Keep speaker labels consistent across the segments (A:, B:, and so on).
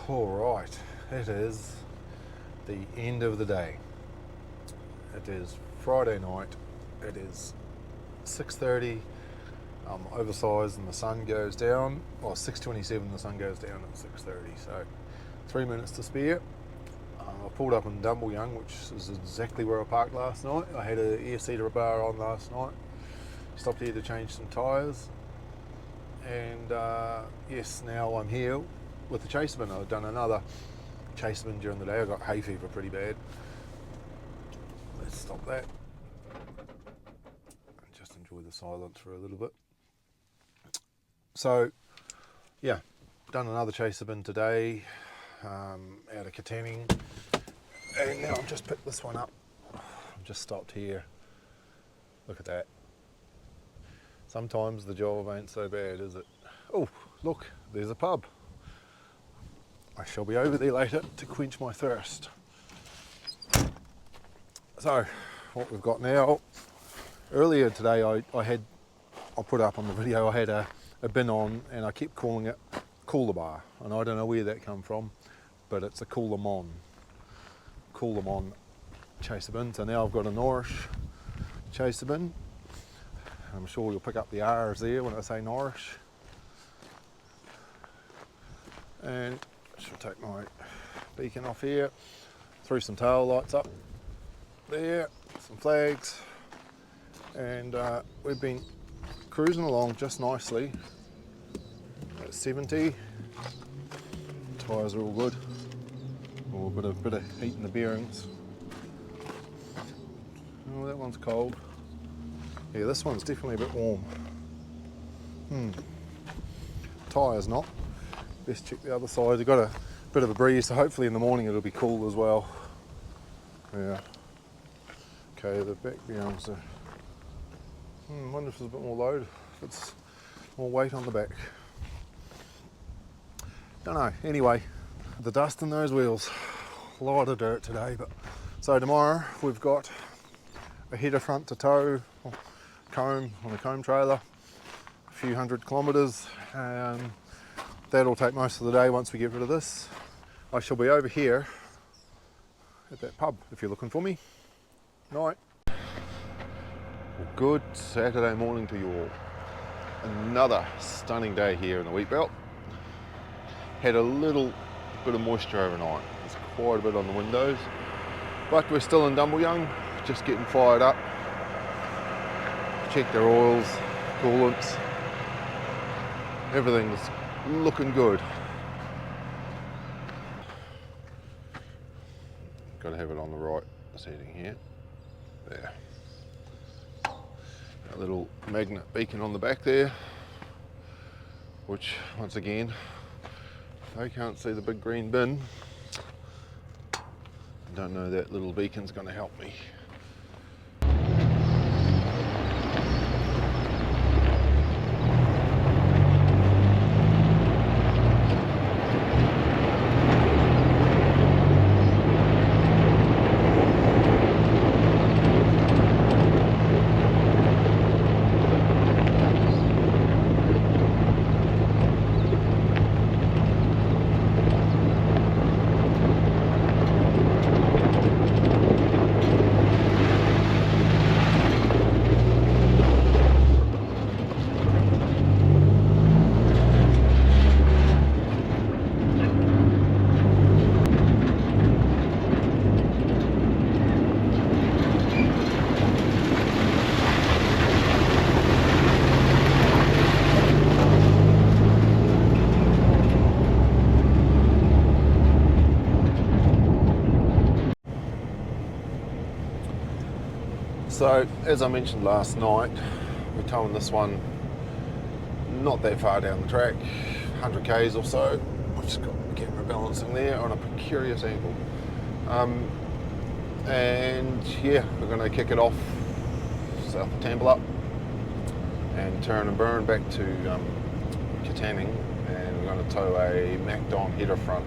A: All right, it is the end of the day. It is Friday night. It is 6:30. I'm oversized and the sun goes down. Well, 6:27. The sun goes down at 6:30. So 3 minutes to spare. I pulled up in Dumbleyoung, which is exactly where I parked last night. I had an air seater bar on last night. Stopped here to change some tyres. And yes, now I'm here with the Chaserbin. I've done another Chaserbin during the day. I got hay fever pretty bad. Let's stop that. Just enjoy the silence for a little bit. So, yeah, done another Chaserbin today out of Katanning. And now I've just picked this one up. I've just stopped here. Look at that. Sometimes the job ain't so bad, is it? Oh, look, there's a pub. I shall be over there later to quench my thirst. So, what we've got now, earlier today I put up on the video, I had a bin on and I kept calling it Cooler Bar. And I don't know where that come from, but it's a Coolamon Chaserbin. So now I've got a Norrish Chaserbin. I'm sure you'll pick up the R's there when I say Norrish. And I should take my beacon off here. Threw some tail lights up there, some flags, and we've been cruising along just nicely at 70. Tyres are all good. Oh, a bit of heat in the bearings. Oh, that one's cold. Yeah, this one's definitely a bit warm. Tyres not. Best check the other side. You've got a bit of a breeze, so hopefully in the morning it'll be cool as well. Yeah. Okay, the back bearings are... wonder if there's a bit more load, if it's more weight on the back. Don't know. Anyway, the dust in those wheels. A lot of dirt today, but... So tomorrow we've got a header front to tow, comb on a comb trailer, a few 100 kilometres. That'll take most of the day once we get rid of this. I shall be over here at that pub if you're looking for me. Night. Well, good Saturday morning to you all. Another stunning day here in the wheat belt. Had a little bit of moisture overnight. There's quite a bit on the windows, but we're still in Dumbleyoung, just getting fired up. Check their oils, coolants. Everything's looking good. Got to have it on the right setting here. There. A little magnet beacon on the back there, which once again, they can't see the big green bin. I don't know that little beacon's going to help me. So, as I mentioned last night, we're towing this one not that far down the track, 100 k's or so. I've just got the camera balancing there on a precarious angle. And yeah, we're going to kick it off south of Tambalup and turn and burn back to Katanning, and we're going to tow a MacDon header front.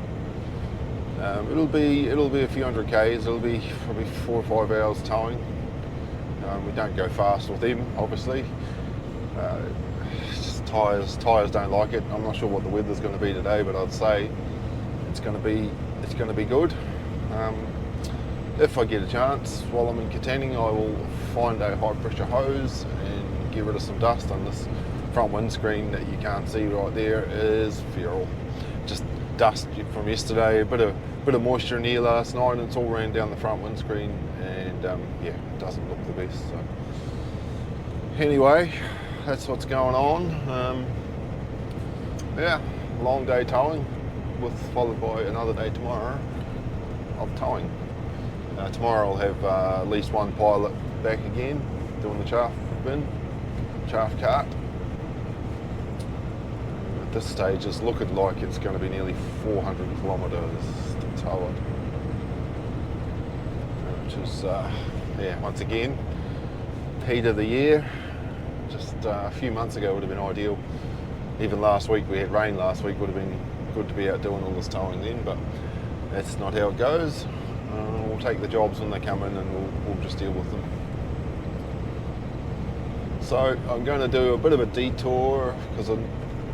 A: It'll be a few hundred k's. It'll be probably 4 or 5 hours towing. We don't go fast with them, obviously. Just tyres don't like it. I'm not sure what the weather's going to be today, but I'd say it's going to be good. If I get a chance while I'm in Katanning, I will find a high pressure hose and get rid of some dust on this front windscreen that you can't see right there. Is feral, just dust from yesterday, a bit of moisture in here last night, and it's all ran down the front windscreen, and yeah, it doesn't look the best. So anyway, that's what's going on. Yeah, long day towing, followed by another day tomorrow of towing. Tomorrow I'll have at least one pilot back again doing the chaff cart. At this stage it's looking like it's going to be nearly 400 kilometres to tow it, which is yeah, once again, heat of the year. Just a few months ago would have been ideal. Even last week, we had rain last week, would have been good to be out doing all this towing then, but that's not how it goes. We'll take the jobs when they come in, and we'll just deal with them. So I'm going to do a bit of a detour, because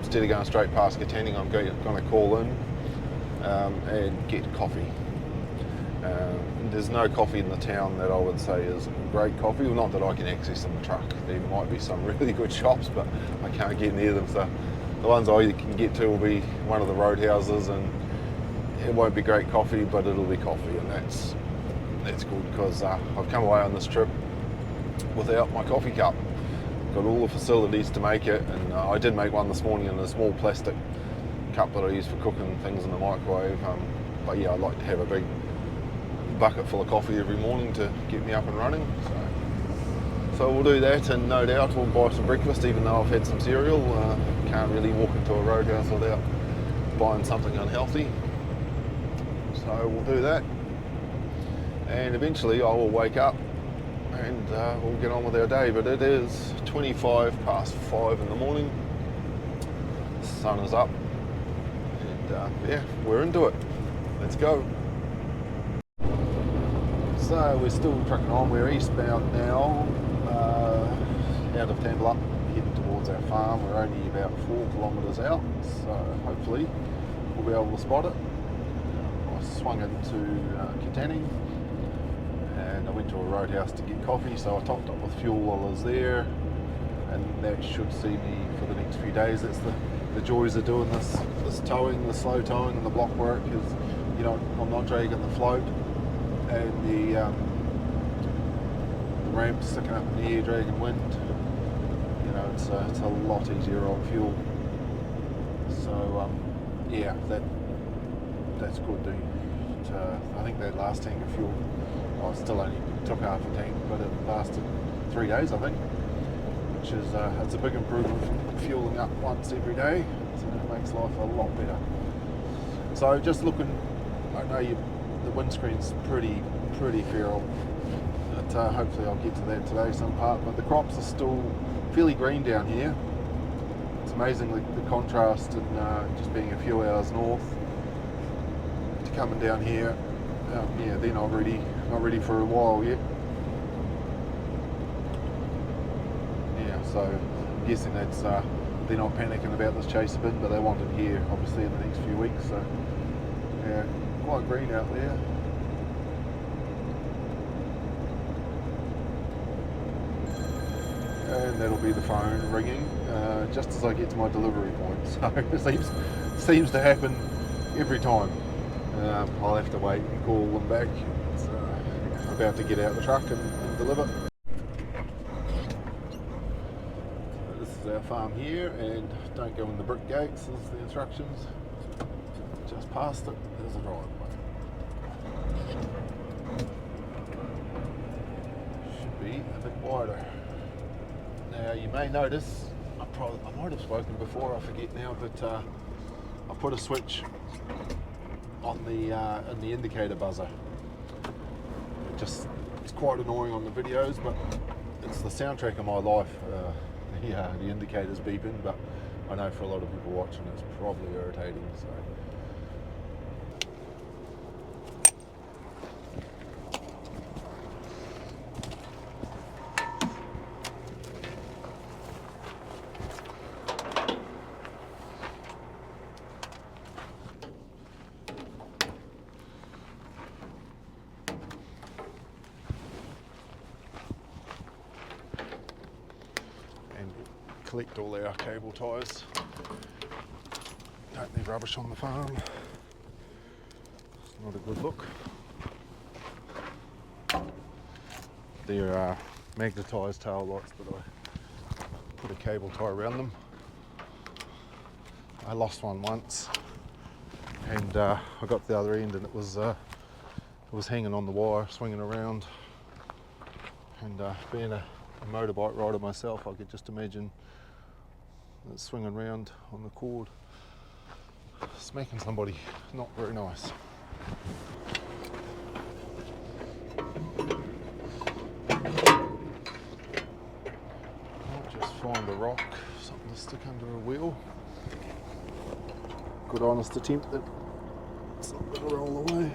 A: instead of going straight past Katanning, I'm going to call in and get coffee. There's no coffee in the town that I would say is great coffee. Well, not that I can access in the truck. There might be some really good shops, but I can't get near them. So the ones I can get to will be one of the roadhouses, and it won't be great coffee, but it'll be coffee, and that's good, because I've come away on this trip without my coffee cup. Got all the facilities to make it, and I did make one this morning in a small plastic cup that I use for cooking things in the microwave. But yeah, I'd like to have a big bucket full of coffee every morning to get me up and running. So we'll do that, and no doubt we'll buy some breakfast, even though I've had some cereal. Can't really walk into a roadhouse without buying something unhealthy. So we'll do that, and eventually I will wake up and we'll get on with our day. But it is 25 past 5 in the morning. The sun is up, and yeah, we're into it. Let's go. So we're still trucking on. We're eastbound now, out of Tambla, heading towards our farm. We're only about 4 kilometres out, so hopefully we'll be able to spot it. I swung into Katanning, and I went to a roadhouse to get coffee, so I topped up with fuel while I was there, and that should see me for the next few days. That's the joys of doing this towing, the slow towing and the block work, is, you know, I'm not dragging the float, and the ramp sticking up in the air, dragging wind. You know, it's a lot easier on fuel. So yeah, that's good. I think that last tank of fuel, I still only took half a tank, but it lasted 3 days, I think, which is it's a big improvement from fueling up once every day. So it makes life a lot better. So just looking, I know the windscreen's pretty feral, but hopefully I'll get to that today some part. But the crops are still fairly green down here. It's amazing the contrast, and just being a few hours north to coming down here. Yeah, they're not ready for a while yet. Yeah, so I'm guessing that's they're not panicking about this chase a bit, but they want it here obviously in the next few weeks. So yeah, quite green out there. And that'll be the phone ringing just as I get to my delivery point. So it seems to happen every time. I'll have to wait and call them back. It's about to get out the truck and deliver. So this is our farm here, and don't go in the brick gates, is the instructions. Just past it, there's a driveway. Should be a bit wider. Now you may notice, I might have spoken before, I forget now, but I put a switch on in the indicator buzzer. It's quite annoying on the videos, but it's the soundtrack of my life. The indicator's beeping, but I know for a lot of people watching it's probably irritating. So. collect all our cable ties. Don't leave rubbish on the farm. It's not a good look. They're magnetised tail lights, but I put a cable tie around them. I lost one once, and I got to the other end, and it was hanging on the wire, swinging around. And being a motorbike rider myself, I could just imagine it swinging around on the cord, smacking somebody. Not very nice. I'll just find a rock, something to stick under a wheel. Good honest attempt at something to roll away.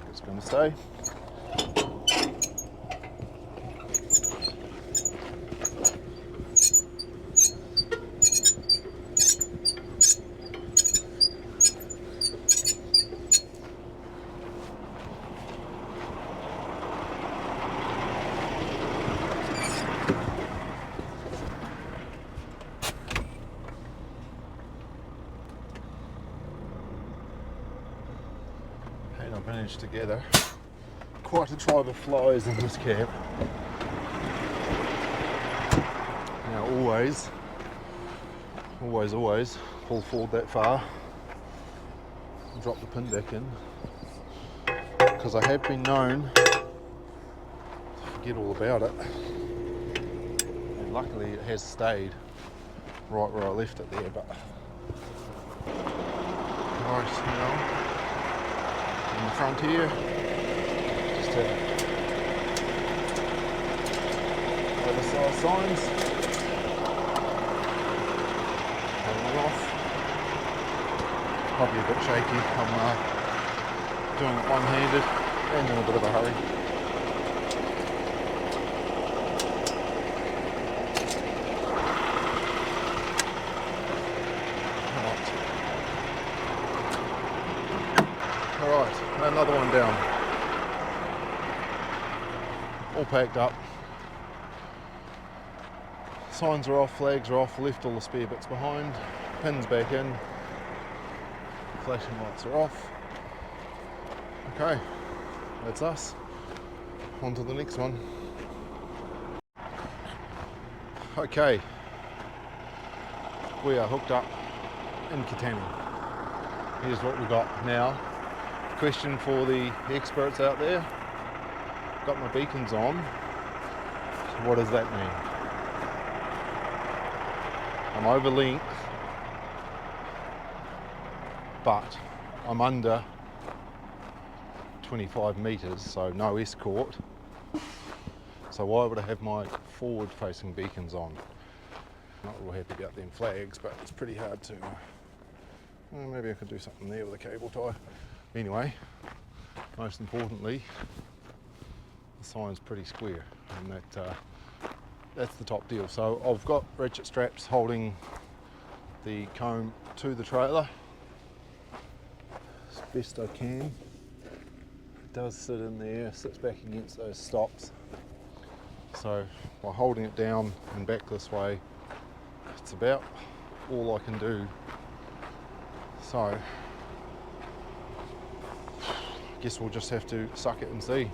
A: It's going to stay. And I've managed to gather quite a tribe of flies in this cab. Now always pull forward that far and drop the pin back in, because I have been known to forget all about it, and luckily it has stayed right where I left it there. But right now in the front here, just have oversized signs, holding it off. Probably a bit shaky. I'm doing it one-handed and in a bit of a hurry. Alright, another one down. All packed up. Signs are off, flags are off, left all the spare bits behind, pins back in, flashing lights are off. Okay, that's us. On to the next one. Okay, we are hooked up in Katanning. Here's what we got now. Question for the experts out there. Got my beacons on. So what does that mean? I'm over length, but I'm under 25 metres, so no escort. So why would I have my forward-facing beacons on? Not real happy about them flags, but it's pretty hard to. Well, maybe I could do something there with a cable tie. Anyway, most importantly, the sign's pretty square, and that's the top deal. So I've got ratchet straps holding the comb to the trailer as best I can. It does sit in there, sits back against those stops. So by holding it down and back this way, it's about all I can do. So I guess we'll just have to suck it and see.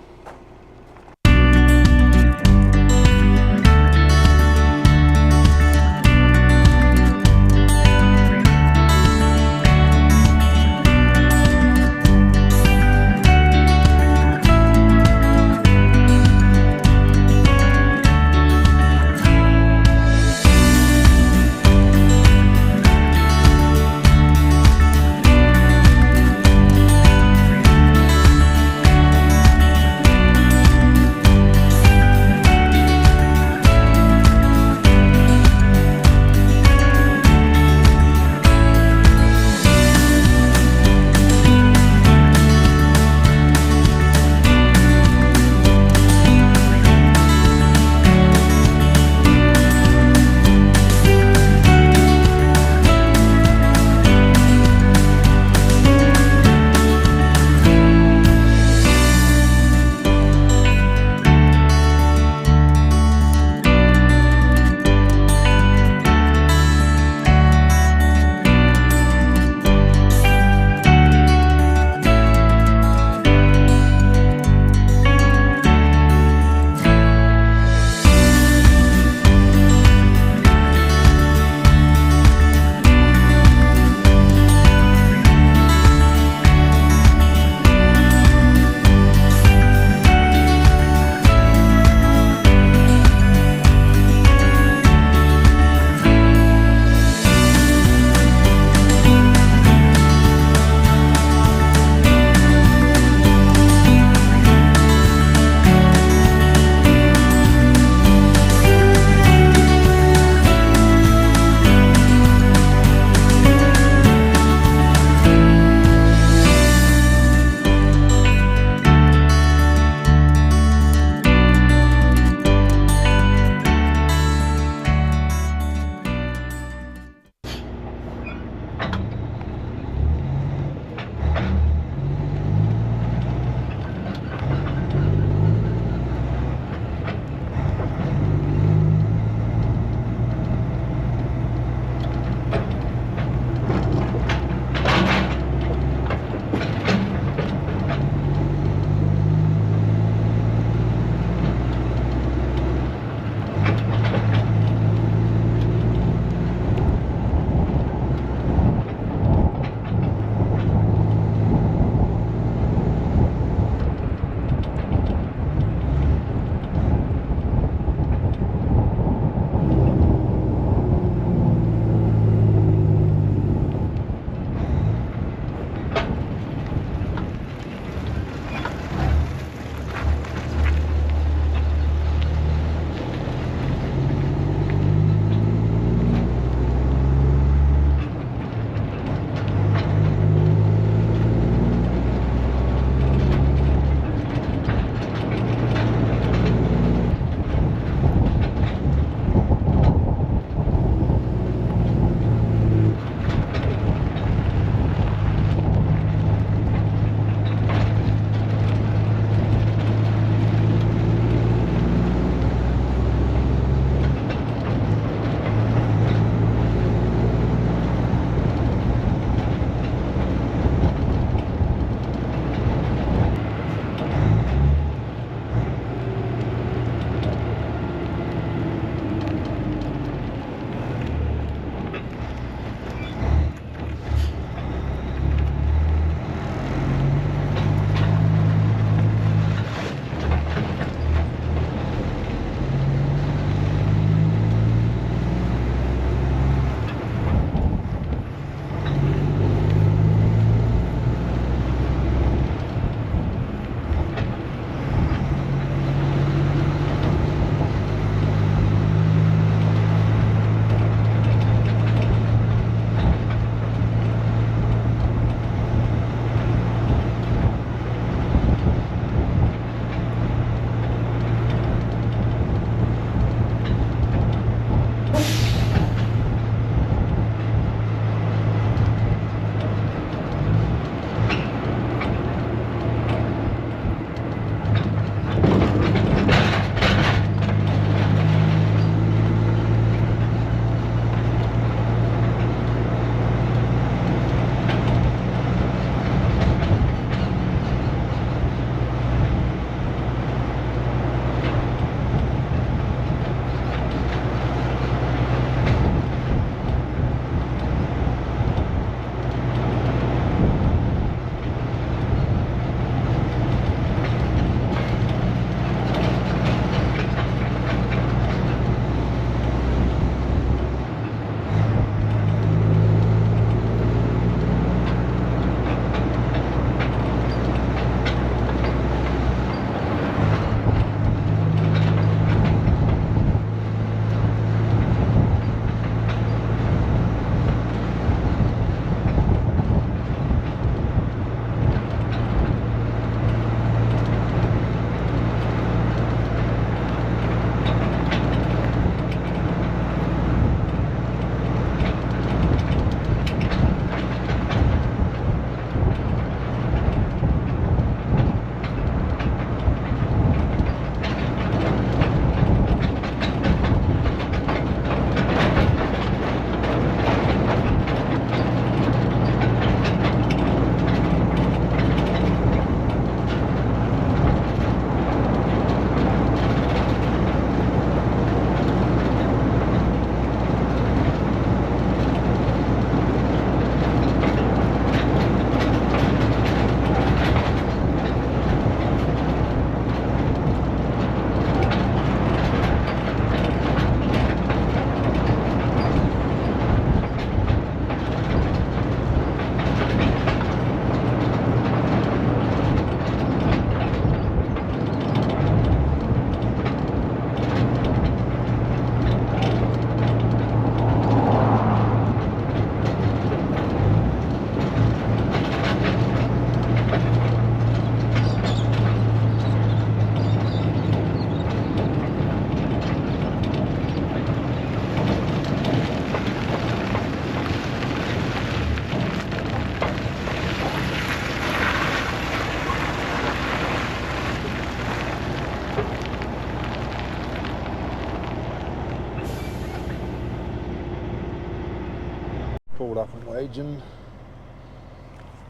A: pulled up in Wagen.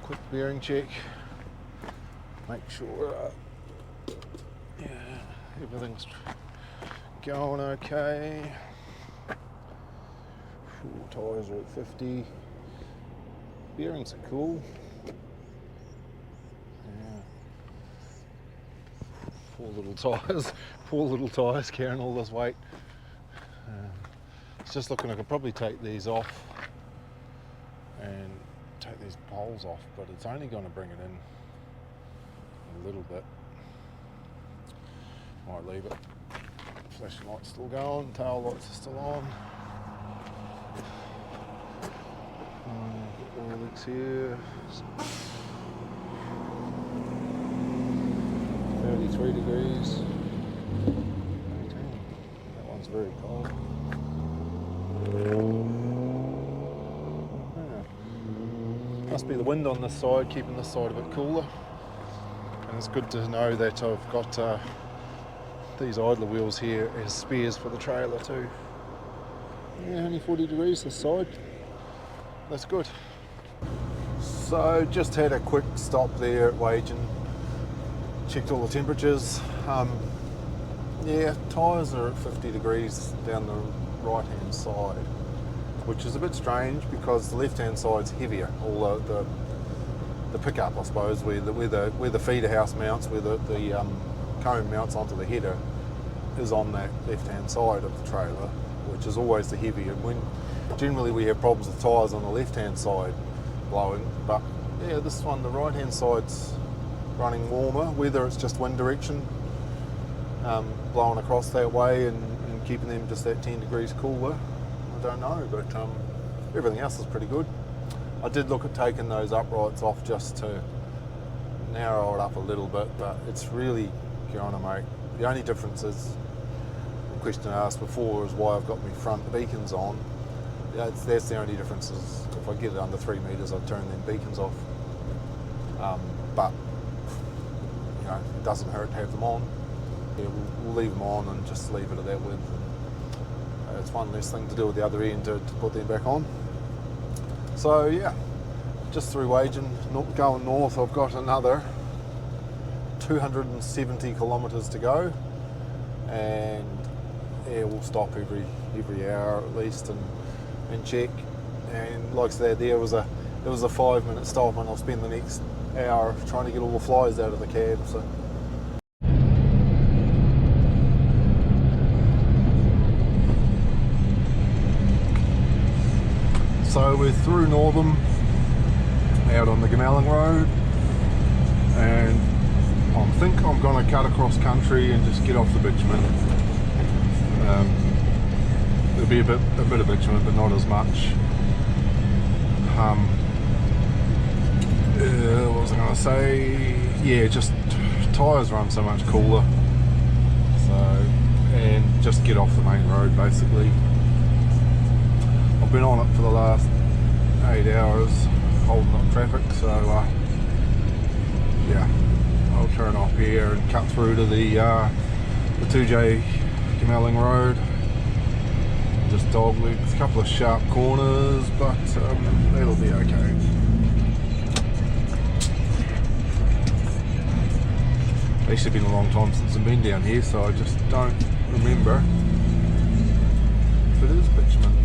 A: Quick bearing check. Make sure everything's going okay. Tyres are at 50. Bearings are cool. Yeah. Poor little tyres carrying all this weight. It's just looking, I could probably take these off and take these poles off, but it's only going to bring it in a little bit. Might leave it. Flashing light's still going, tail lights are still on. Oil leaks here. 33 degrees. 18. That one's very cold. Yeah. Must be the wind on this side, keeping this side a bit cooler. And it's good to know that I've got these idler wheels here as spares for the trailer too. Yeah, only 40 degrees this side. That's good. So just had a quick stop there at Wagen. Checked all the temperatures. Yeah, tyres are at 50 degrees down the right hand side, which is a bit strange because the left hand side's heavier. All the pickup, I suppose, where the feeder house mounts, where the cone mounts onto the header, is on that left hand side of the trailer, which is always the heavier. Generally we have problems with tyres on the left hand side blowing, but yeah, this one, the right hand side's running warmer, whether it's just wind direction blowing across that way and keeping them just that 10 degrees cooler, I don't know, but everything else is pretty good. I did look at taking those uprights off just to narrow it up a little bit, but it's really going to make, the only difference is, the question I asked before is why I've got my front beacons on. That's the only difference, is if I get it under 3 metres I'll turn them beacons off. But you know, it doesn't hurt to have them on. Yeah, we'll leave them on and just leave it at that width. It's one less thing to do at the other end to put them back on. So yeah, just through Wagen, going north, I've got another 270 kilometres to go, and yeah, we'll stop every hour at least and check. And like I said, there was a 5-minute stop, and I'll spend the next hour trying to get all the flies out of the cab. So we're through Northam, out on the Gmelling Road, and I think I'm going to cut across country and just get off the bitumen. There'll be a bit of bitumen, but not as much. What was I going to say? Yeah, just tyres run so much cooler. So, and just get off the main road basically. I've been on it for the last 8 hours, holding up traffic, so yeah, I'll turn off here and cut through to the 2J Gmelling Road. Just dog legs, a couple of sharp corners, but that'll be okay. It's actually been a long time since I've been down here, so I just don't remember if it is bitumen.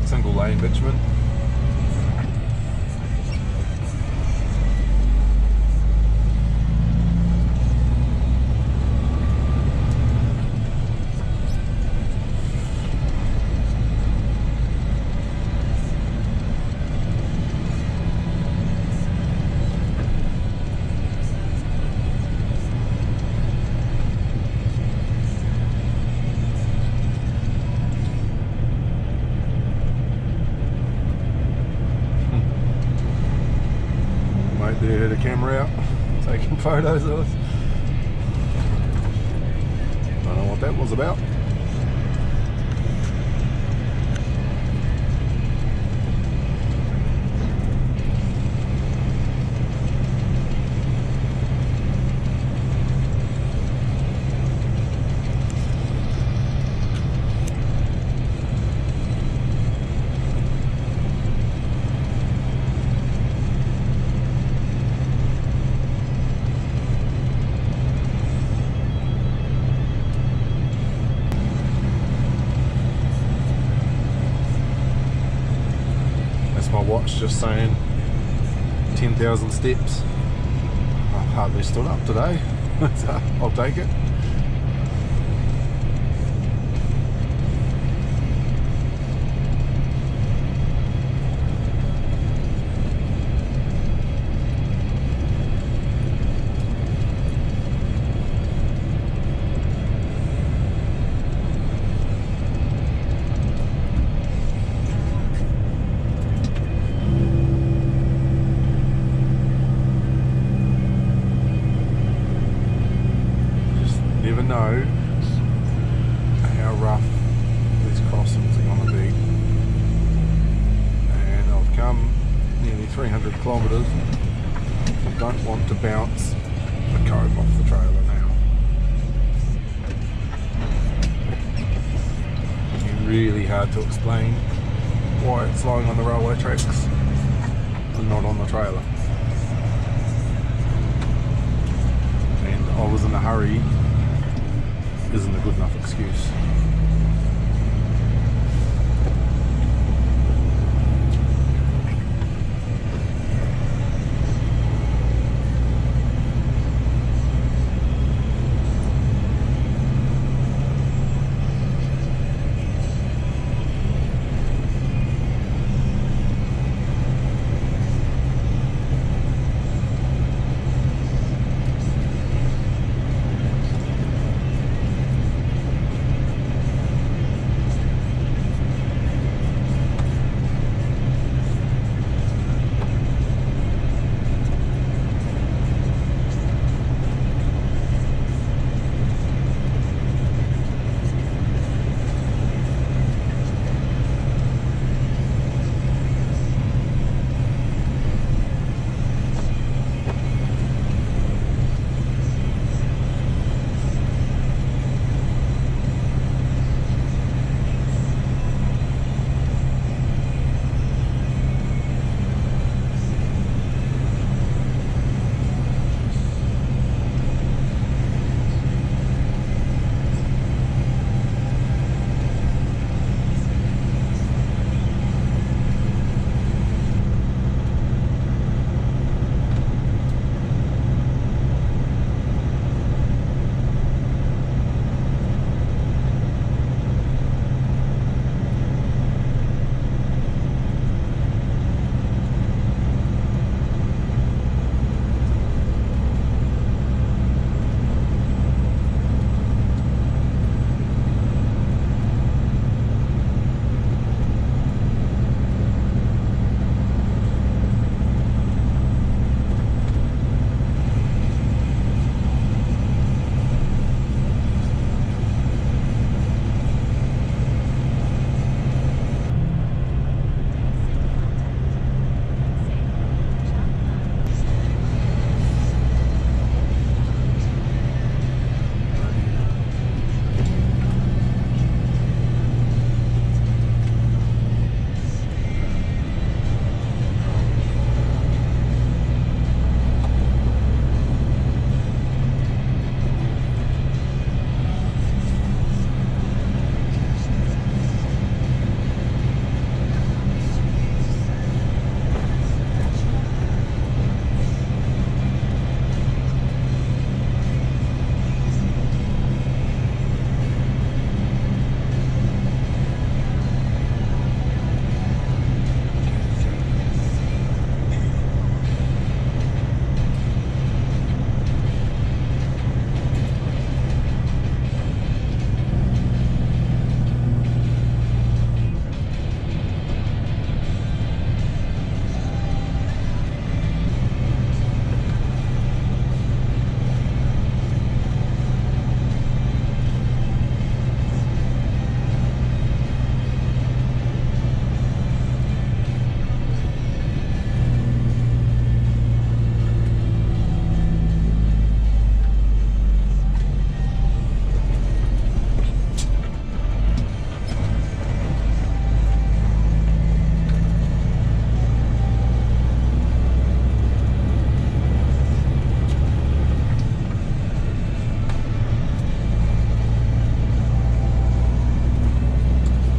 A: Single lane bitumen. There had a camera out, taking photos of us. Don't know what that was about. watch just saying 10,000 steps. I've hardly stood up today, so I'll take it. Never know how rough these crossings are going to be, and I've come nearly 300 kilometres. I don't want to bounce the comb off the trailer now. It's really hard to explain why it's lying on the railway tracks and not on the trailer. And I was in a hurry isn't a good enough excuse.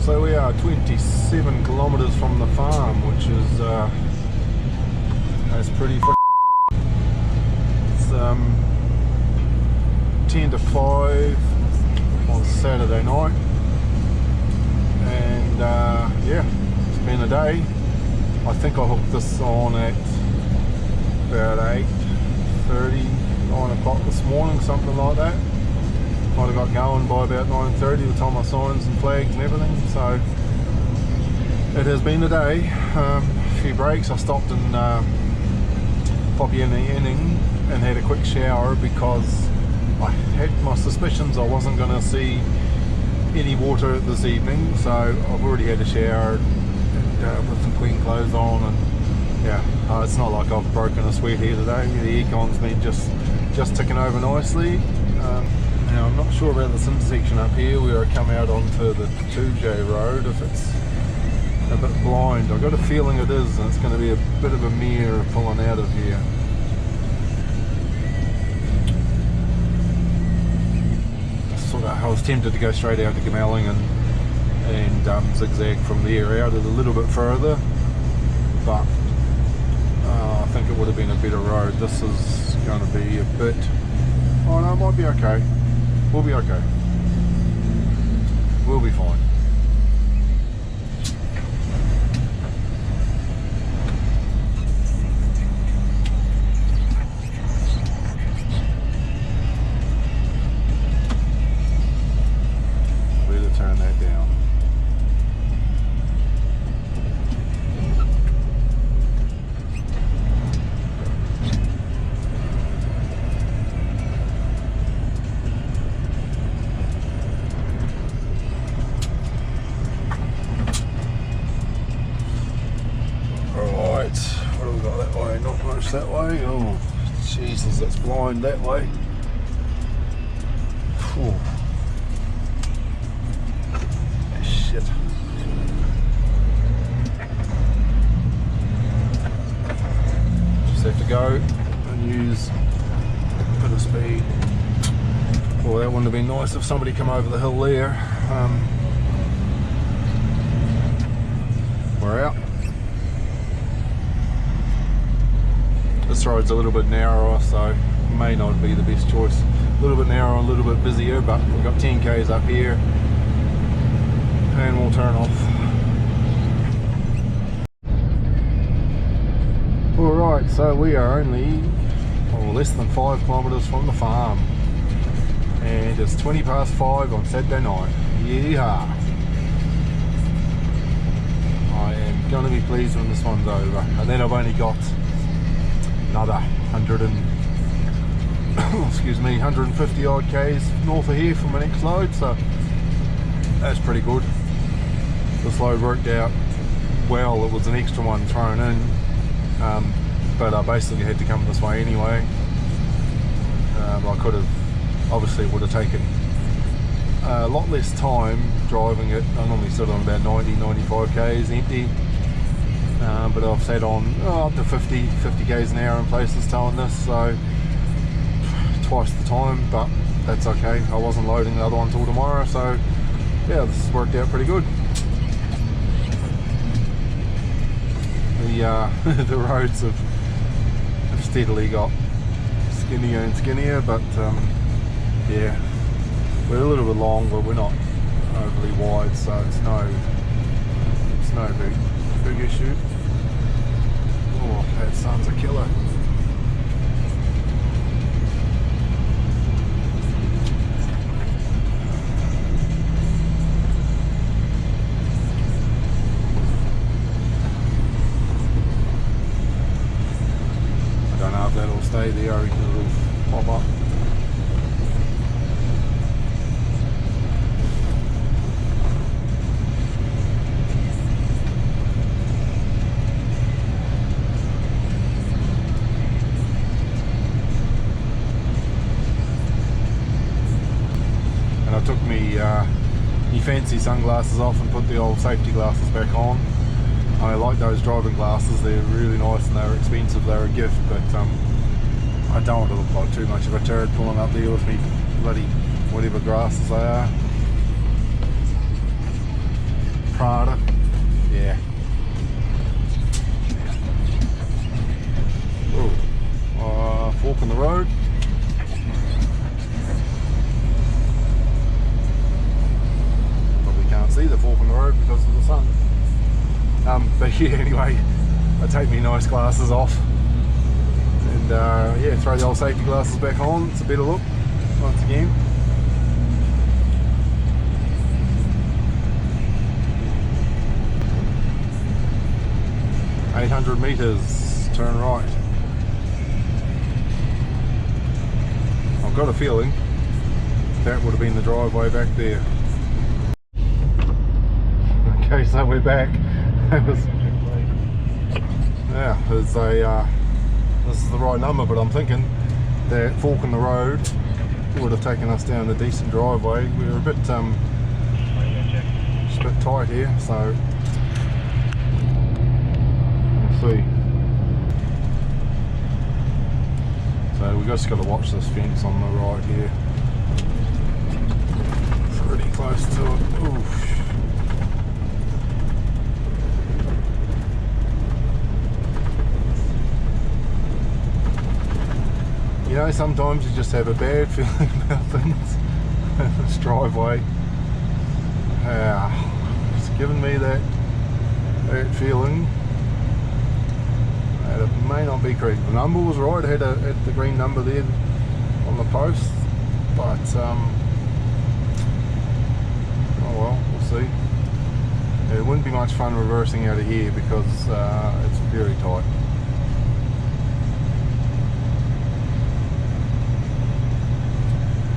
A: So we are 27 kilometres from the farm, which is That's pretty It's 10 to 5 on Saturday night, and yeah, it's been a day. I think I hooked this on at about 8:30, 9 o'clock this morning, something like that. Might have got going by about 9:30 with all my signs and flags and everything, so it has been a day. A few breaks. I stopped and Poppy in the inning and had a quick shower because I had my suspicions I wasn't going to see any water this evening, so I've already had a shower and with some clean clothes on, and yeah, it's not like I've broken a sweat here today. The aircon's been just ticking over nicely. Now I'm not sure about this intersection up here where I come out onto the 2J road, if it's a bit blind. I've got a feeling it is, and it's going to be a bit of a mare pulling out of here. I was tempted to go straight out to Gamelling and zigzag from there out a little bit further, but I think it would have been a better road. This is going to be a bit... oh no, it might be okay. We'll be okay. We'll be fine. Turn that down. Alright, what do we got that way? Not much that way. Oh, Jesus, that's blind that way. Whew. Shit. Just have to go and use a bit of speed. Well, that wouldn't have been nice if somebody come over the hill there. We're out. This road's a little bit narrower, so may not be the best choice. A little bit narrower, a little bit busier, but we've got 10 k's up here. And we'll turn off. Alright, so we are only less than 5 kilometres from the farm, and it's 20 past 5 on Saturday night. Yeehaw! I am going to be pleased when this one's over, and then I've only got another 100 and excuse me, 150 odd k's north of here for my next load, so that's pretty good. This load worked out well. It was an extra one thrown in, but I basically had to come this way anyway. I could have, obviously it would have taken a lot less time driving it. I normally sit on about 90-95 k's empty, but I've sat on up to 50 k's an hour in places towing this, so twice the time, but that's okay. I wasn't loading the other one till tomorrow, so yeah, this has worked out pretty good. The roads have steadily got skinnier and skinnier, but yeah, we're a little bit long, but we're not overly wide, so it's no big issue. Oh, that sun's a killer. That'll stay there, I reckon it'll pop up. And I took me fancy sunglasses off and put the old safety glasses back on. I like those driving glasses, they're really nice and they're expensive, they're a gift, but I don't want to look like too much of a turd pulling up there with me bloody whatever glasses they are. Prada, yeah. Fork in the road. Probably can't see the fork in the road because of the sun. But yeah, anyway, I take my nice glasses off and yeah, throw the old safety glasses back on. It's a better look once again. "800 meters, turn right." I've got a feeling that would have been the driveway back there. Okay, so we're back. Yeah, there's a this is the right number, but I'm thinking that fork in the road would have taken us down a decent driveway. We were a bit just a bit tight here, so we'll see. So we just got to watch this fence on the right here. Pretty close to it. Oof. You know, sometimes you just have a bad feeling about things. This driveway, it's given me that feeling. It may not be correct. The number was right. It had the green number there on the post, but oh well, we'll see. It wouldn't be much fun reversing out of here because it's very tight.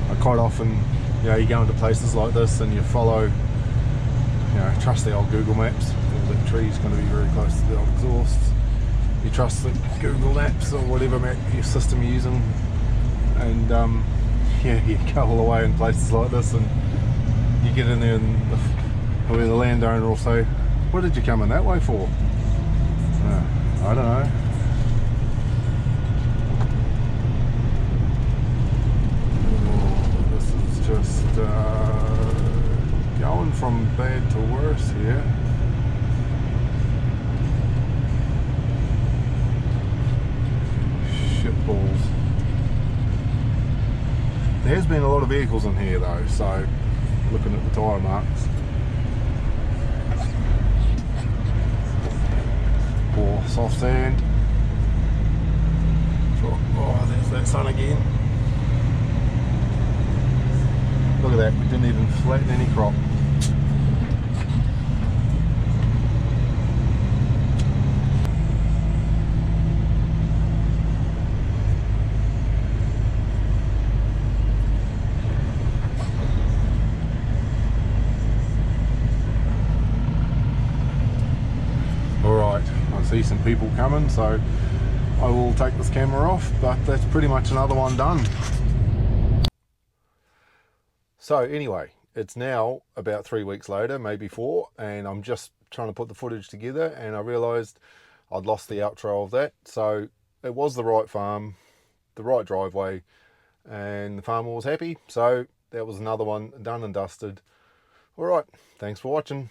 A: I quite often, you know, you go into places like this and you follow, you know, trust the old Google Maps. The tree's going to be very close to the old exhausts. You trust the Google Maps or whatever map your system you're using, and yeah, you go all the way in places like this, and you get in there, and the landowner will say, "What did you come in that way for?" I don't know. Oh, this is just going from bad to worse here. Balls. There has been a lot of vehicles in here though, so looking at the tyre marks. Poor soft sand. Oh, there's that sun again. Look at that, we didn't even flatten any crop. See some people coming, so I will take this camera off, but that's pretty much another one done. So anyway, it's now about 3 weeks later, maybe 4, and I'm just trying to put the footage together, and I realized I'd lost the outro of that. So it was the right farm, the right driveway, and the farmer was happy. So that was another one done and dusted. All right, thanks for watching.